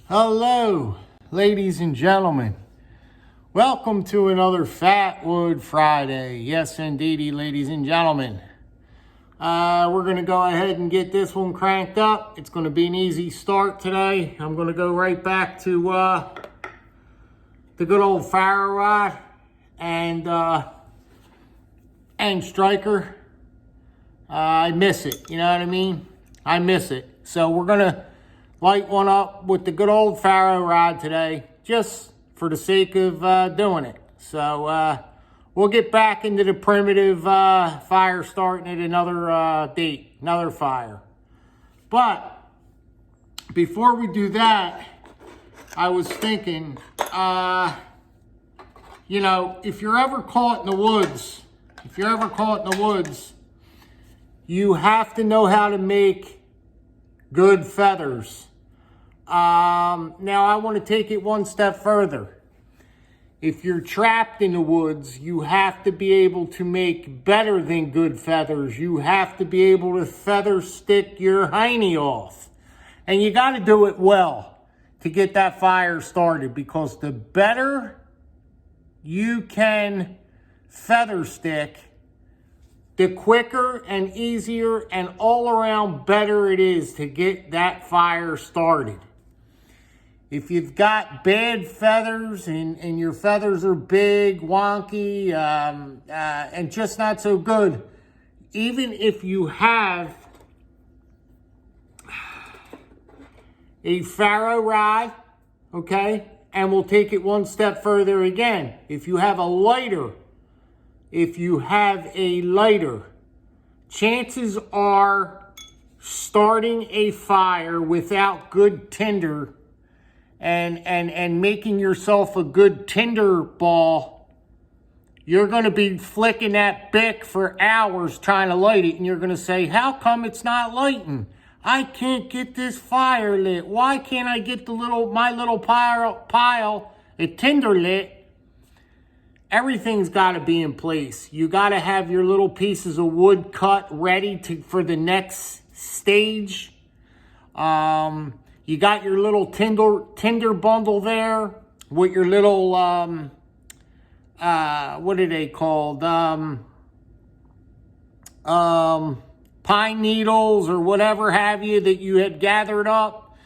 Hello, ladies and gentlemen. Welcome to another Fatwood Friday. Yes, indeedy, ladies and gentlemen. We're going to go ahead and get this one cranked up. It's going to be an easy start today. I'm going to go right back to the good old fire rod and striker. I miss it. You know what I mean? I miss it. So we're going to light one up with the good old Faro rod today, just for the sake of doing it. So we'll get back into the primitive fire starting at another date, another fire. But before we do that, I was thinking, you know, if you're ever caught in the woods, you have to know how to make good feathers. Now I want to take it one step further. If you're trapped in the woods, you have to be able to make better than good feathers. You have to be able to feather stick your hiney off. And you got to do it well to get that fire started, because the better you can feather stick, the quicker and easier and all around better it is to get that fire started. If you've got bad feathers and your feathers are big, wonky, and just not so good, even if you have a Faro rod, okay, and we'll take it one step further again. If you have a lighter, chances are starting a fire without good tinder and making yourself a good tinder ball, you're going to be flicking that bick for hours trying to light it, and you're going to say, how come it's not lighting? I can't get this fire lit. Why can't I get my little pile of tinder lit? Everything's got to be in place. You got to have your little pieces of wood cut ready for the next stage. You got your little tinder bundle there with your little, what are they called? Pine needles or whatever have you that you had gathered up.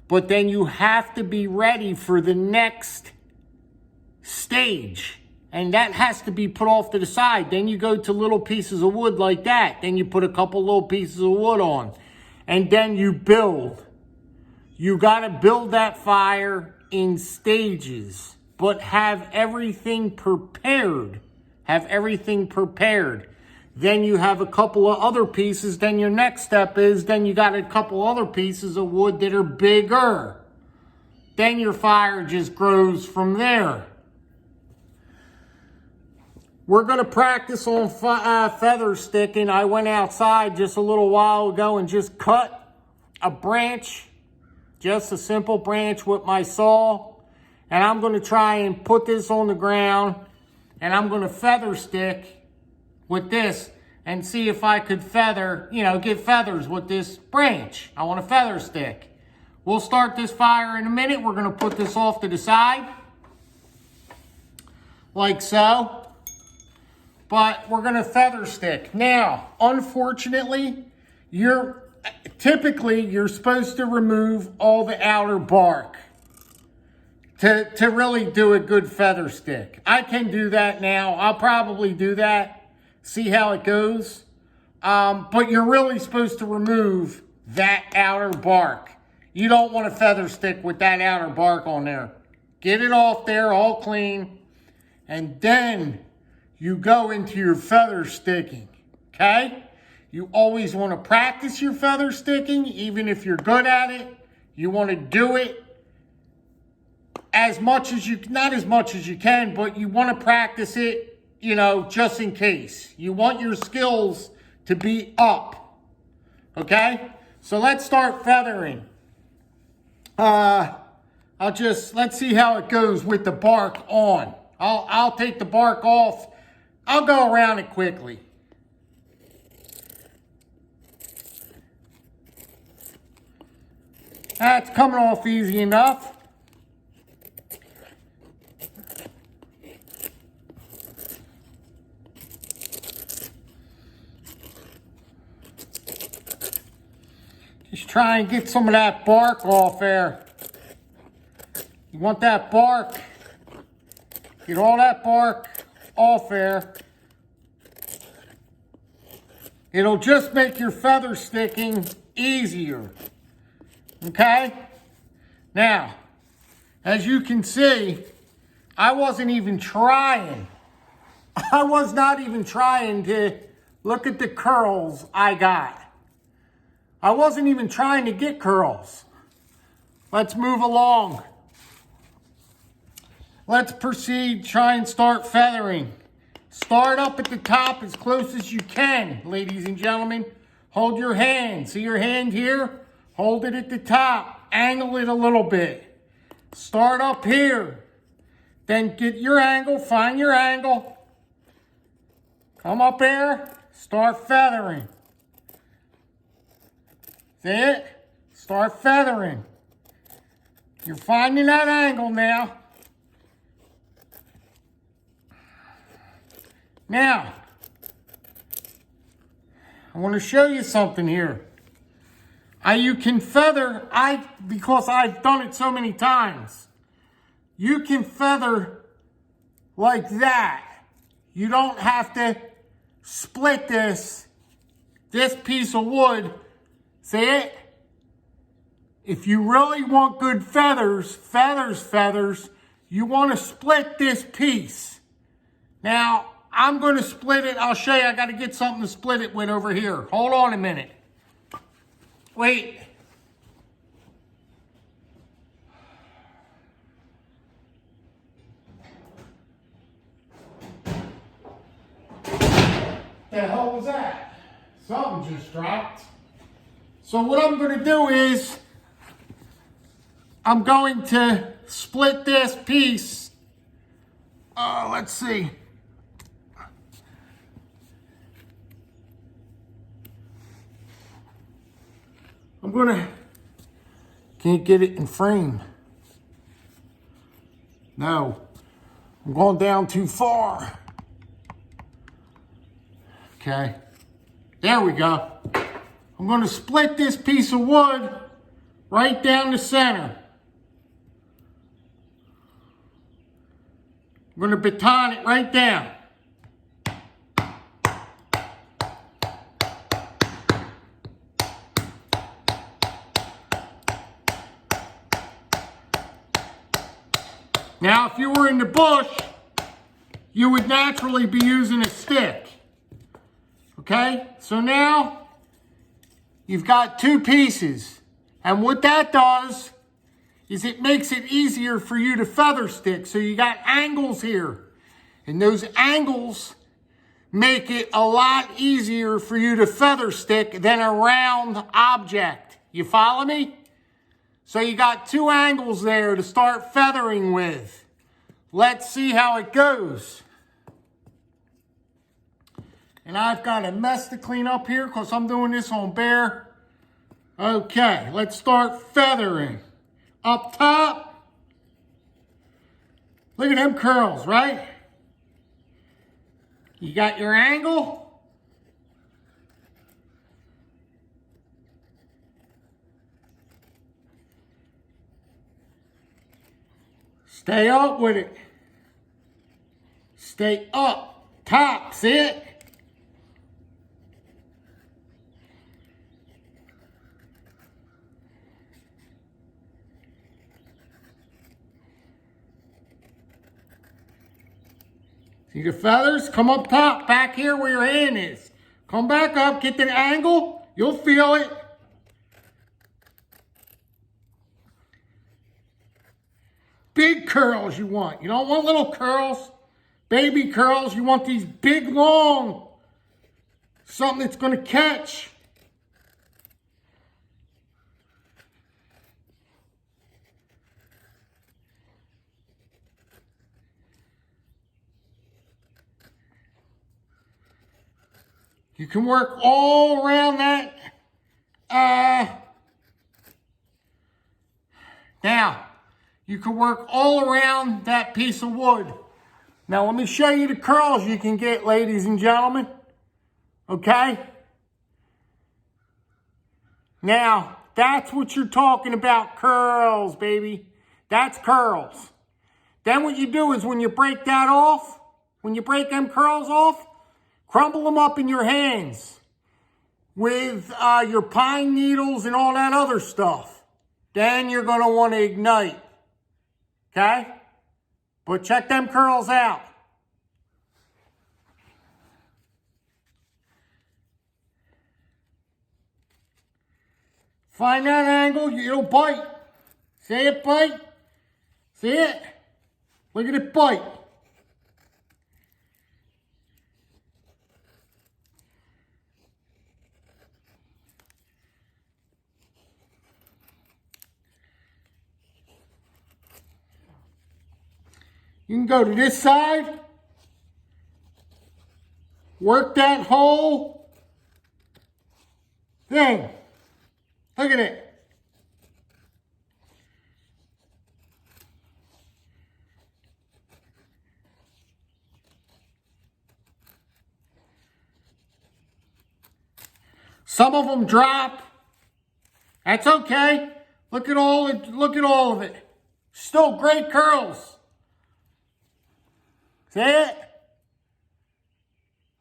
But then you have to be ready for the next stage. And that has to be put off to the side. Then you go to little pieces of wood like that. Then you put a couple little pieces of wood on. And then you build. You got to build that fire in stages. But have everything prepared. Then you have a couple of other pieces. Then your next step is, then you got a couple other pieces of wood that are bigger. Then your fire just grows from there. We're going to practice on feather sticking. I went outside just a little while ago and just cut a branch, just a simple branch with my saw. And I'm going to try and put this on the ground, and I'm going to feather stick with this and see if I could get feathers with this branch. I want to feather stick. We'll start this fire in a minute. We're going to put this off to the side, like so. But we're going to feather stick. Now, unfortunately, you're supposed to remove all the outer bark to really do a good feather stick. I can do that now. I'll probably do that, see how it goes. But you're really supposed to remove that outer bark. You don't want to feather stick with that outer bark on there. Get it off there all clean, and then you go into your feather sticking, okay? You always want to practice your feather sticking, even if you're good at it. You want to do it not as much as you can, but you want to practice it, just in case. You want your skills to be up, okay? So let's start feathering. Let's see how it goes with the bark on. I'll take the bark off. I'll go around it quickly. That's coming off easy enough. Just try and get some of that bark off there. You want that bark. Get all that bark off there. It'll just make your feather sticking easier. Okay? Now, as you can see, I wasn't even trying. I was not even trying to look at the curls I got. I wasn't even trying to get curls. Let's move along. Let's proceed, try and start feathering. Start up at the top as close as you can, ladies and gentlemen. Hold your hand. See your hand here? Hold it at the top. Angle it a little bit. Start up here. Then get your angle. Find your angle. Come up there. Start feathering. See it? Start feathering. You're finding that angle now. Now, I want to show you something here. You can feather, because I've done it so many times, you can feather like that. You don't have to split this piece of wood. See it? If you really want good feathers, you want to split this piece. Now, I'm going to split it. I'll show you. I got to get something to split it with over here. Hold on a minute. Wait. The hell was that? Something just dropped. So what I'm going to do is I'm going to split this piece. Let's see. Can't get it in frame. No, I'm going down too far. Okay, there we go. I'm going to split this piece of wood right down the center. I'm going to baton it right down. Now, if you were in the bush, you would naturally be using a stick. Okay? So now, you've got two pieces. And what that does is it makes it easier for you to feather stick. So you got angles here. And those angles make it a lot easier for you to feather stick than a round object. You follow me? So you got two angles there to start feathering with. Let's see how it goes. And I've got a mess to clean up here because I'm doing this on bare. Okay, let's start feathering. Up top. Look at them curls, right? You got your angle. Stay up with it. Stay up. Top. See it? See the feathers? Come up top. Back here where your hand is. Come back up. Get the angle. You'll feel it. Big curls you want. You don't want little curls, baby curls. You want these big, long, something that's going to catch. You can work all around that Now, you can work all around that piece of wood. Now, let me show you the curls you can get, ladies and gentlemen. Okay? Now, that's what you're talking about, curls, baby. That's curls. Then what you do is when you break that off, when you break them curls off, crumble them up in your hands with your pine needles and all that other stuff. Then you're going to want to ignite. Okay? But check them curls out. Find that angle, it'll bite. See it bite? See it? Look at it bite. You can go to this side, work that whole thing. Look at it. Some of them drop. That's okay. Look at all of it. Still great curls. See it?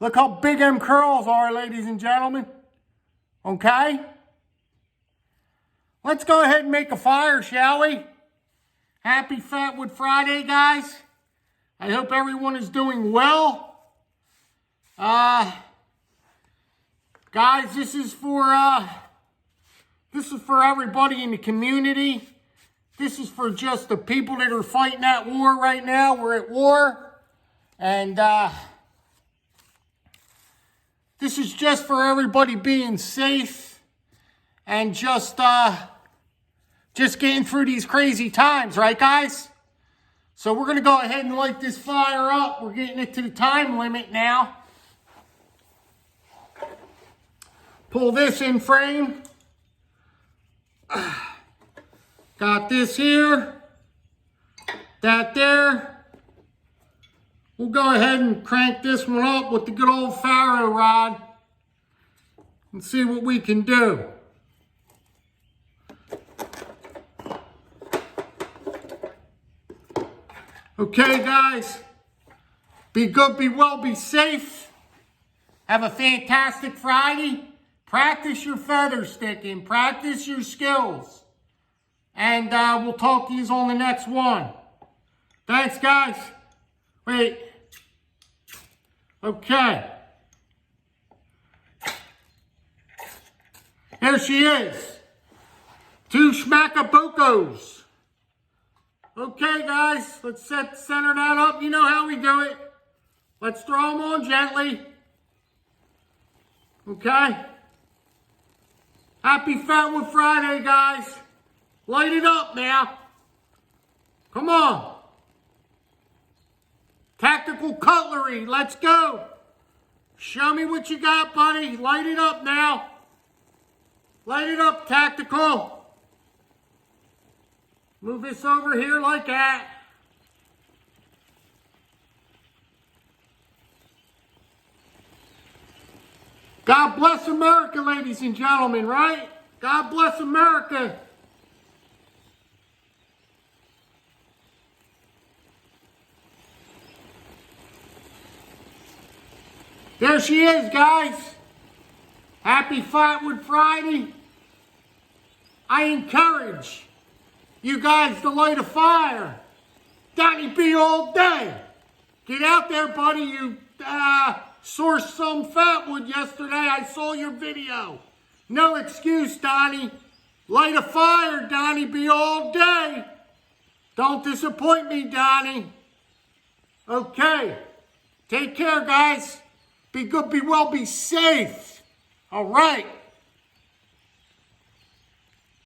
Look how big them curls are, ladies and gentlemen. Okay? Let's go ahead and make a fire, shall we? Happy Fatwood Friday, guys. I hope everyone is doing well. Guys, this is for everybody in the community. This is for just the people that are fighting that war right now. We're at war. And this is just for everybody being safe and just getting through these crazy times, right, guys? So we're going to go ahead and light this fire up. We're getting it to the time limit now. Pull this in frame. Got this here. That there. We'll go ahead and crank this one up with the good old Faro rod and see what we can do. Okay, guys. Be good, be well, be safe. Have a fantastic Friday. Practice your feather sticking. Practice your skills. And we'll talk to you on the next one. Thanks, guys. Wait. Okay. Here she is. 2 schmackabocos. Okay, guys. Let's center that up. You know how we do it. Let's throw them on gently. Okay. Happy Fatwood Friday, guys. Light it up now. Come on. Tactical cutlery, let's go. Show me what you got, buddy. Light it up now. Light it up, tactical. Move this over here like that. God bless America, ladies and gentlemen, right? God bless America. There she is, guys. Happy Fatwood Friday. I encourage you guys to light a fire. Donnie B all day. Get out there, buddy. You sourced some fatwood yesterday. I saw your video. No excuse, Donnie. Light a fire, Donnie B all day. Don't disappoint me, Donnie. Okay. Take care, guys. Be good, be well, be safe. All right.